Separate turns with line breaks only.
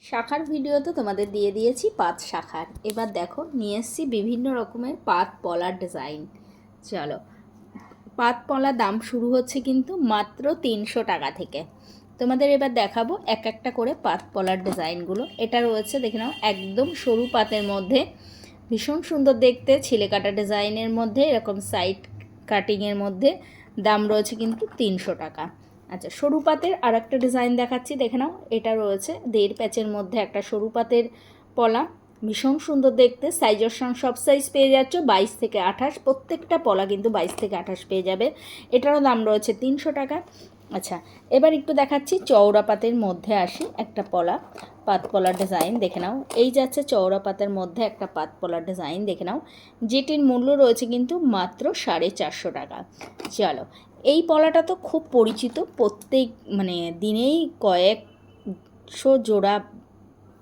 শাখার ভিডিও তো তোমাদের দিয়ে দিয়েছি পাত শাখার। এবার দেখো নিয়ে এসেছি বিভিন্ন রকমের পাত পলার ডিজাইন। চলো, পাত পলা দাম শুরু হচ্ছে কিন্তু মাত্র 300 টাকা থেকে। তোমাদের এবার দেখাবো এক একটা করে পাত পলার ডিজাইনগুলো। এটা রয়েছে দেখে নাও একদম সরু পাতের মধ্যে, ভীষণ সুন্দর দেখতে, ছিলে কাটা ডিজাইনের মধ্যে, এরকম সাইড কাটিংয়ের মধ্যে। দাম রয়েছে কিন্তু 300 টাকা। আচ্ছা, সরু পাতের আর একটা ডিজাইন দেখাচ্ছি, দেখে নাও। এটা রয়েছে 1.5 প্যাচের মধ্যে একটা সরু পাতের পলা, ভীষণ সুন্দর দেখতে। সাইজের সঙ্গে সব সাইজ পেয়ে যাচ্ছ, 22 থেকে 28, প্রত্যেকটা পলা কিন্তু 22 থেকে 28 পেয়ে যাবে। এটারও দাম রয়েছে 300 টাকা। আচ্ছা, এবার একটু দেখাচ্ছি চওড়া পাতের মধ্যে আসি একটা পলা, পাত পলার ডিজাইন দেখে নাও। এই যাচ্ছে চওড়া পাতের মধ্যে একটা পাত পলার ডিজাইন দেখে নাও, যেটির মূল্য রয়েছে কিন্তু মাত্র 450 টাকা। চলো, এই পলাটা তো খুব পরিচিত, প্রত্যেক দিনেই কয়েকশো জোড়া